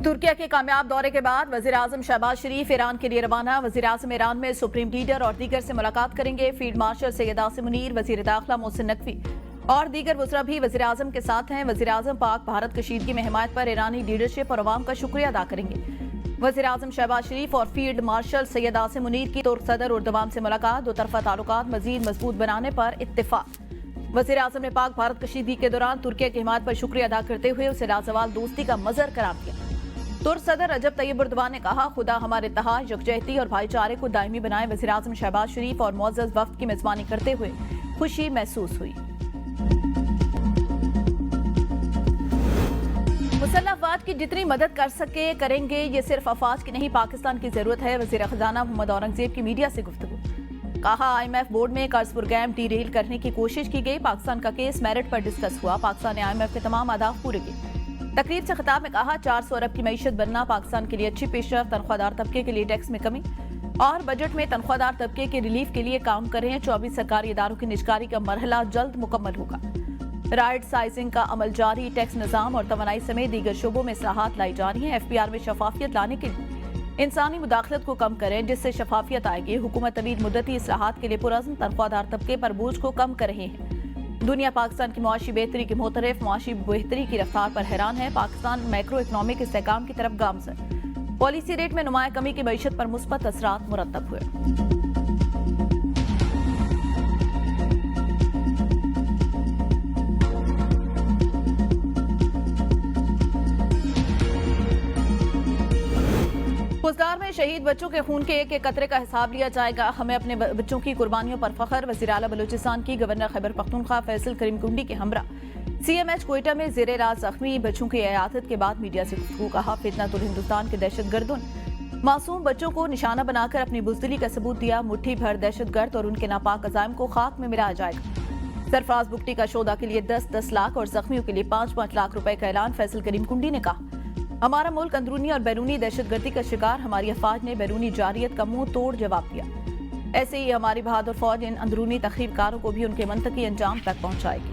तुर्किया के कामयाब दौरे के बाद वजीर-ए-आजम शहबाज शरीफ ईरान के लिए रवाना। वजीर-ए-आजम ईरान में सुप्रीम लीडर और दीगर से मुलाकात करेंगे। फील्ड मार्शल सैयद आसिम मुनीर, वजीर दाखिला मोहसिन नकवी और दीगर वज़रा भी वजीर-ए-आजम के साथ हैं। वजीर-ए-आजम पाक भारत कशीदगी में हिमायत पर ईरानी लीडरशिप और अवाम का शुक्रिया अदा करेंगे। वजीर-ए-आजम शहबाज शरीफ और फील्ड मार्शल सैयद आसिम मुनीर की तुर्क सदर उर्दवाम से मुलाकात। दो तरफा ताल्लुकात मजीद मजबूत बनाने पर इत्तेफाक। वजीर-ए-आजम ने पाक भारत कशीदगी के दौरान तुर्किया की हिमायत पर शुक्रिया अदा करते हुए उसे लाजवाल दोस्ती का मजहर करार दिया। तुर्क सदर रजब तैयब एर्दोगान ने कहा, खुदा हमारे इत्तेहाद, यकजहती और भाईचारे को दायमी बनाए। वज़ीर-ए-आज़म शहबाज शरीफ और मुअज़्ज़ज़ वफ़द की मेज़बानी करते हुए खुशी महसूस हुई। मुसल्लह अफवाज की जितनी मदद कर सके करेंगे, ये सिर्फ अफवाज की नहीं पाकिस्तान की जरूरत है। वज़ीर खजाना मोहम्मद औरंगजेब की मीडिया से गुफ्तगू। कहा, IMF बोर्ड में कर्ज प्रोग्राम डीरेल करने की कोशिश की गई। पाकिस्तान का केस मेरिट पर डिस्कस हुआ। पाकिस्तान ने IMF के तमाम अहदाफ पूरे किए। तकरीर से खिताब में कहा, 400 अरब की मईशत बनना पाकिस्तान के लिए अच्छी पेशरफ्त। तनख्वाहदार तबके के लिए टैक्स में कमी और बजट में तनख्वाहदार तबके के रिलीफ के लिए काम कर रहे हैं। 24 सरकारी इदारों की निजकारी का मरहला जल्द मुकम्मल होगा। राइट साइजिंग का अमल जारी। टैक्स निजाम और तवानाई समेत दीगर शोबों में इस्लाहात लाई जा रही हैं। FPR में शफाफियत लाने के लिए इंसानी मुदाखलत को कम करें, जिससे शफाफियत आएगी। हुकूमत तवील मुद्दती इस्लाहात के लिए पुरअज़्म तनख्वाहदार तबके पर बोझ को कम कर रहे हैं। दुनिया पाकिस्तान की मुआशी बेहतरी के मोतरफ मुआशी बेहतरी की रफ्तार पर हैरान है। पाकिस्तान मैक्रो इकनॉमिक इस्तेहकाम की तरफ गामजन। पॉलिसी रेट में नुमाया कमी की मईशत पर मुस्बत असरात मुरतब हुए। पुरस्कार में शहीद बच्चों के खून के एक एक कतरे का हिसाब लिया जाएगा। हमें अपने बच्चों की कुर्बानियों पर फख्र। वज़ीर आला बलूचिस्तान की गवर्नर खैबर पख्तूनख्वा फैसल करीम कुंडी के हमरा CMH कोयटा में ज़ेरे रात जख्मी बच्चों की इयादत के बाद मीडिया से गुफ्तगू। कहा, फितनतुल हिंदुस्तान के दहशतगर्दों ने मासूम बच्चों को निशाना बनाकर अपनी बुज़दिली का सबूत दिया। मुट्ठी भर दहशतगर्द और उनके नापाक अज़ाइम को खाक में मिलाया जाएगा। सरफराज बुगटी का शोधा के लिए 10-10 लाख और जख्मियों के लिए 5-5 लाख रुपए का ऐलान। फैसल करीम कुंडी ने कहा, हमारा मुल्क अंदरूनी और बैरूनी दहशतगर्दी का शिकार। हमारी अफवाज ने बैरूनी जारियत का मुंह तोड़ जवाब दिया। ऐसे ही हमारी बहादुर फौज इन अंदरूनी तखरीबकारों को भी उनके मंतकी अंजाम तक पहुंचाएगी।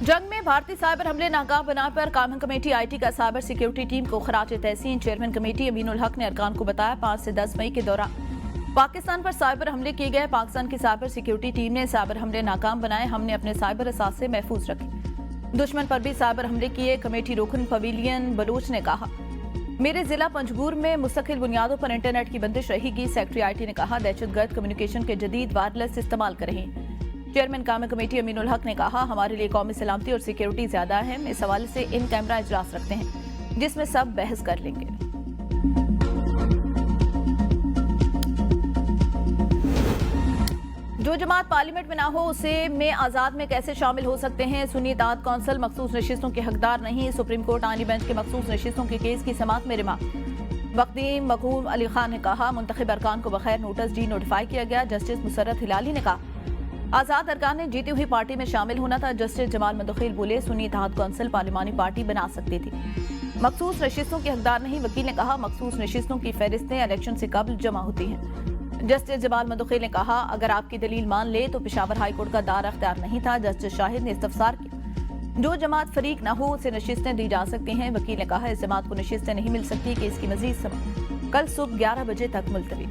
जंग में भारतीय साइबर हमले नाकाम बनाने पर कानून कमेटी IT का साइबर सिक्योरिटी टीम को खराज तहसीन। चेयरमैन कमेटी अमीनुल हक ने अरकान को बताया, 5 से 10 मई के दौरान पाकिस्तान पर साइबर हमले किए गए। पाकिस्तान की साइबर सिक्योरिटी टीम ने साइबर हमले नाकाम बनाए। हमने अपने साइबर असासे महफूज रखे। दुश्मन पर भी साइबर हमले किए। कमेटी रुकन पवेलियन बलोच ने कहा, मेरे जिला पंजगुर में मुस्तकिल बुनियादों पर इंटरनेट की बंदिश रहेगी। सेक्रेटरी IT ने कहा, दहशतगर्द कम्युनिकेशन के जदीद वायरलेस इस्तेमाल करें। चेयरमैन काम कमेटी अमीनुल हक ने कहा, हमारे लिए कौमी सलामती और सिक्योरिटी ज्यादा अहम। इस हवाले से इन कैमरा इजलास रखते हैं जिसमें सब बहस कर लेंगे। जो जमात पार्लियामेंट में ना हो उसे में आजाद में कैसे शामिल हो सकते हैं। सुन्नी इत्तेहाद कौंसिल मखसूस नशिस्तों के हकदार नहीं। सुप्रीम कोर्ट आईनी बेंच के मखसूस नशिस्तों के केस की समाअत में रिमांड। वक्ती मखूम अली खान ने कहा, मुंतखब अरकान को बगैर नोटिस डी नोटिफाई किया गया। जस्टिस मुसर्रत हिलाली ने कहा, आजाद अरकान ने जीती हुई पार्टी में शामिल होना था। जस्टिस जमाल मंदखिल बोले, सुन्नी इत्तेहाद कौंसिल पार्लिमानी पार्टी बना सकती थी, मखसूस नशिस्तों के हकदार नहीं। वकील ने कहा, मखसूस नशिस्तों की फहरिस्तें इलेक्शन से कबल जमा होती हैं। जस्टिस जमाल मंदखिल ने कहा, अगर आपकी दलील मान ले तो पेशावर हाईकोर्ट का दार अख्तियार नहीं था। जस्टिस शाहिद ने इस्तफसार किया, जो जमात फरीक न हो उसे नशिस्तें दी जा सकती हैं। वकील ने कहा, इस जमात को नशिस्तें नहीं मिल सकती कि इसकी मजीद समय कल सुबह 11 बजे तक मुलतवी।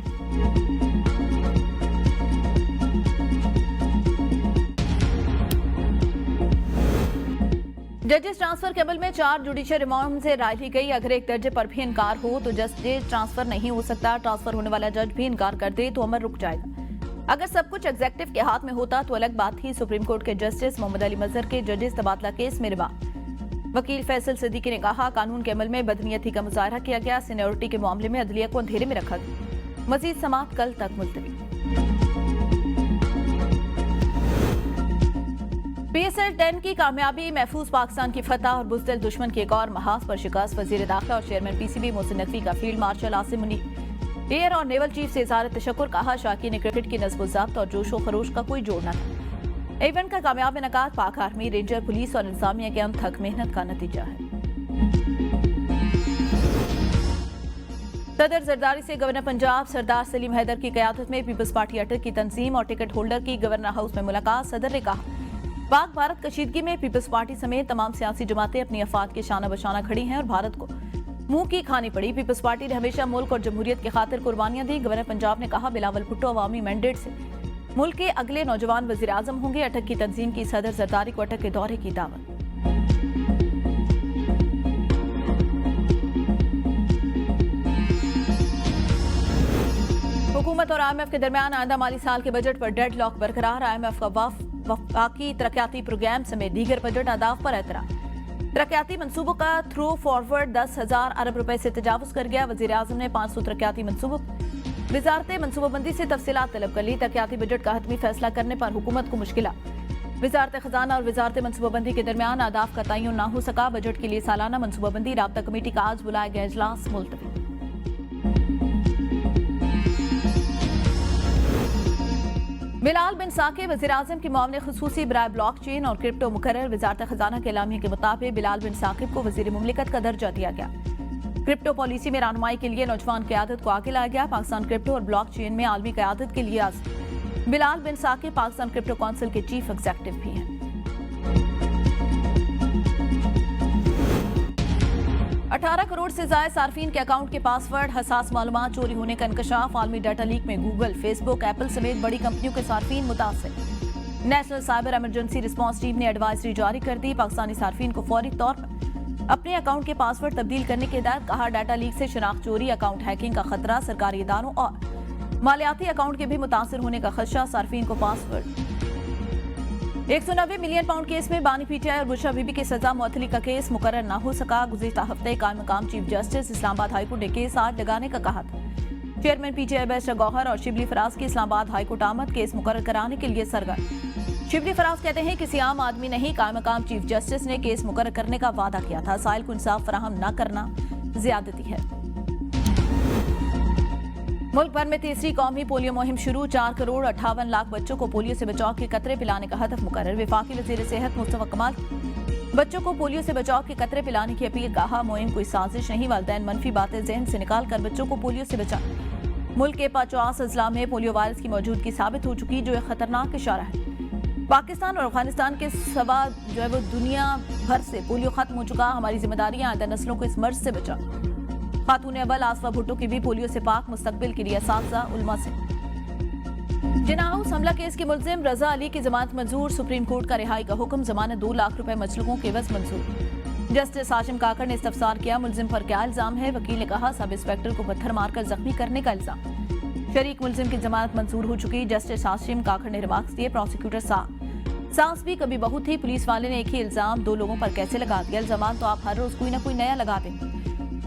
जजेस ट्रांसफर के अमल में 4 जुडिशियल रिमांड से राय ली गई। अगर एक दर्जे पर भी इनकार हो तो जजेस ट्रांसफर नहीं हो सकता। ट्रांसफर होने वाला जज भी इनकार कर दे तो अमल रुक जाएगा। अगर सब कुछ एग्जेक्टिव के हाथ में होता तो अलग बात थी। सुप्रीम कोर्ट के जस्टिस मोहम्मद अली मजहर के जजेस तबादला केस में रिमांड। वकील फैसल सिद्दीकी ने कहा, कानून के अमल में बदनीयती का मुजाहरा किया गया। सीनियरिटी के मामले में अदलिया को अंधेरे में रखा गया। मजीद समाअत कल तक मुलतवी। PSL 10 की कामयाबी, महफूज पाकिस्तान की फतह और बुज़दिल दुश्मन की एक और महाज पर शिकस्त। वज़ीर दाखिला और चेयरमैन PCB मोहसिन नकवी का field marshal Asim Munir air और नेवल चीफ से इज़हार तशक्कुर। कहा, शाकीन क्रिकेट की नस्ब ज़ब्त और जोश व खरोश का कोई जोड़ न था। इवेंट का कामयाब इनेकाद पाक आर्मी, रेंजर, पुलिस और इंतजामिया के अनथक मेहनत का नतीजा है। सदर जरदारी से गवर्नर पंजाब सरदार सलीम हैदर की क़यादत में पीपल्स पार्टी अटक की तंजीम और टिकट होल्डर की गवर्नर हाउस में मुलाकात। सदर ने कहा, पाक भारत कशीदगी में पीपल्स पार्टी समेत तमाम सियासी जमातें अपनी अफाद के शाना बशाना खड़ी हैं और भारत को मुंह की खानी पड़ी। पीपल्स पार्टी ने हमेशा मुल्क और जमहूरियत की खातिर कुर्बानियां दी। गवर्नर पंजाब ने कहा, बिलावल भुट्टो अवामी मैंडेट से मुल्क के अगले नौजवान वजीर आजम होंगे। अटक की तंजीम की सदर जरदारी को अटक के दौरे की दावत। हुकूमत और IMF के दरमियान आइंदा माली साल के बजट पर डेडलॉक बरकरार। IMF का वफाकी तरक्याती प्रोग्राम समेत दीगर बजट अहदाफ पर एतराज। तरक्याती मनसूबों का थ्रू फॉरवर्ड 10,000 अरब रुपए से तजावुज कर गया। वजीर आजम ने 500 तरक्याती मनसूबों वजारत मनसूबाबंदी से तफसीलात तलब कर ली। तरक्याती बजट का हतमी फैसला करने पर हुकूमत को मुश्किलात। वजारत खजाना और वजारत मनसूबाबंदी के दरमियान अहदाफ का तयन न हो सका। बजट के लिए सालाना मनसूबाबंदी राब्ता कमेटी का आज बुलाया गया इजलास मुलतवी। बिलाल बिन साकिब वज़ीर आज़म की मामले खुसूसी बराए ब्लॉक चेन और क्रिप्टो मुकर्रर। वजारत खजाना के एलामिया के मुताबिक बिलाल बिन साकिब को वज़ीर मुमलिकत का दर्जा दिया गया। क्रिप्टो पॉलिसी में रहनुमाई के लिए नौजवान क़यादत को आगे लाया गया। पाकिस्तान क्रिप्टो और ब्लॉक चेन में आलमी क़यादत के लिए आज बिलाल बिन साकिब पाकिस्तान क्रिप्टो काउंसिल के चीफ एग्जीक्यूटिव भी हैं। 18 करोड़ से ज्यादा सार्फिन के अकाउंट के पासवर्ड, हसास मालूमात चोरी होने का इंकशाफ। आलमी डाटा लीक में गूगल, फेसबुक, एप्पल समेत बड़ी कंपनियों के सार्फिन मुतासिर। National cyber emergency response team ने एडवाइजरी जारी कर दी। पाकिस्तानी सार्फिन को फौरी तौर पर अपने अकाउंट के पासवर्ड तब्दील करने की हिदायत। कहा, डाटा लीक से शनाख्त चोरी, अकाउंट हैकिंग का खतरा, सरकारी इदारों और मालियाती अकाउंट के भी मुतासिर होने का खदशा। सार्फिन को पासवर्ड 190 मिलियन पाउंड केस में बानी PTI और बुशरा बीबी की सजा मुअत्तली का केस मुकर्रर न हो सका। गुज़िश्ता हफ्ते कायम मकाम चीफ जस्टिस इस्लामाबाद हाईकोर्ट ने केस आज लगाने का कहा था। चेयरमैन PTI बैरिस्टर गौहर और शिबली फराज की इस्लामाबाद हाईकोर्ट आमद केस मुकर्रर कराने के लिए सरगर्म। शिबली फराज कहते हैं, किसी आम आदमी नहीं, कायम मकाम चीफ जस्टिस ने केस मुकर्रर करने का वादा किया था। साइल को इंसाफ फराहम न करना ज्यादती है। मुल्क भर में तीसरी कौमी पोलियो मुहिम शुरू। 4 करोड़ 58 लाख बच्चों को पोलियो से बचाव के कतरे पिलाने का हदफ मुकर्रर। वफाकी वजीर सेहत मुस्तफा कमाल बच्चों को पोलियो से बचाव के कतरे पिलाने की अपील। कहा, मुहिम कोई साजिश नहीं, वालिदैन मनफी बातें जहन से निकाल कर बच्चों को पोलियो से बचाएं। मुल्क के 50 अजला में पोलियो वायरस की मौजूदगी साबित हो चुकी, जो एक खतरनाक इशारा है। पाकिस्तान और अफगानिस्तान के सवा जो है वो दुनिया भर से पोलियो खत्म हो चुका। हमारी जिम्मेदारियां आइंदा नस्लों को इस मर्ज से बचाओ। खातून अव्वल आसफा भुट्टो की भी पोलियो से पाक मुस्तकबिल के लिए असातिज़ा उलमा से। जिन्ना हाउस हमला केस के मुलजिम रजा अली की जमानत मंजूर। सुप्रीम कोर्ट का रिहाई का हुक्म। जमानत 2 लाख रुपए मजलूमों के एवज मंजूर। जस्टिस हाशिम काकड़ ने इस्तफसार किया, मुलजिम पर क्या इल्जाम है। वकील ने कहा, सब इंस्पेक्टर को पत्थर मारकर जख्मी करने का इल्जाम। शरीक मुलजिम की जमानत मंजूर हो चुकी। जस्टिस हाशिम काकड़ ने रिमार्क्स दिए, प्रोसिक्यूटर सास भी कभी बहू थी। पुलिस वाले ने एक ही इल्जाम 2 लोगों पर कैसे लगा दिया। इल्जाम तो आप हर रोज कोई ना कोई नया लगा दें।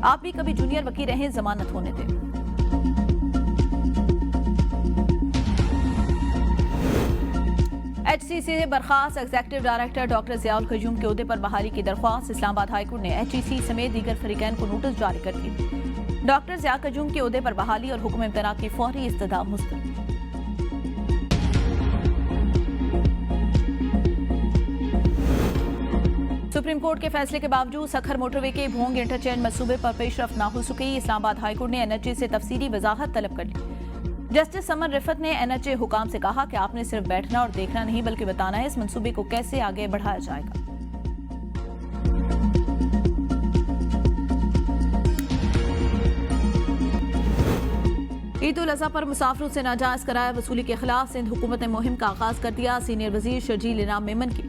आप भी कभी जूनियर वकील रहे, जमानत होने दें। HEC से बर्खास्त executive director doctor Ziaul Qayyum के ओहदे पर बहाली की दरख्वास्त। इस्लामाबाद हाईकोर्ट ने HEC समेत दीगर फरीकैन को नोटिस जारी कर दिए। डॉक्टर ज़ियाउल क़य्यूम के ओहदे पर बहाली और हुक्म इम्तना की फौरी इस्तदा मुस्तरद। सुप्रीम कोर्ट के फैसले के बावजूद सखर मोटरवे के भोंग इंटरचेंज मंसूबे पर पेशरफ न हो सकी। इस्लामाबाद हाईकोर्ट ने NHA से तफसीली वजाहत तलब कर ली। जस्टिस समन रिफत ने NHA हुकाम से कहा कि आपने सिर्फ बैठना और देखना नहीं बल्कि बताना है इस मंसूबे को कैसे आगे बढ़ाया जाएगा। ईद उल अज़हा पर मुसाफिरों से नाजायज किराया वसूली के खिलाफ सिंध हुकूमत ने मुहिम का आगाज कर दिया। सीनियर वजीर शर्जील इनाम मेमन की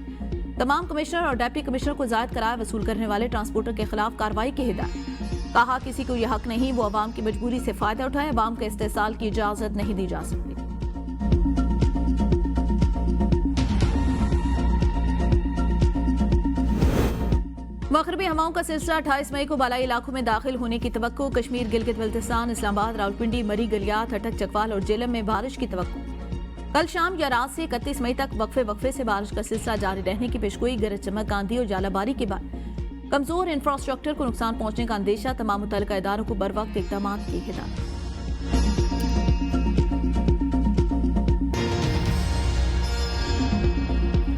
तमाम कमिश्नर और डेप्टी कमिश्नर को जायद किराया वसूल करने वाले ट्रांसपोर्टर के खिलाफ कार्रवाई की हिदायत। कहा, किसी को यह हक नहीं वो अवाम की मजबूरी से फायदा उठाए। अवाम के इस्तेसाल की इजाजत नहीं दी जा सकती। मगरबी हवाओं का सिलसिला 28 मई को बालाई इलाकों में दाखिल होने की तवक्को। कश्मीर, गिलगित बल्तिस्तान, इस्लामाबाद, रावलपिंडी, मरी, गलियात, अटक, चकवाल और जेलम में बारिश की तवक्को। कल शाम या रात से 31 मई तक वक्फे से बारिश का सिलसिला जारी रहने की पेशगोई। गरज चमक, आंधी और जालाबारी के बाद कमजोर इंफ्रास्ट्रक्चर को नुकसान पहुंचने का अंदेशा। तमाम मुतल्लिका इदारों को बर वक्त इक़दामात की हिदायत।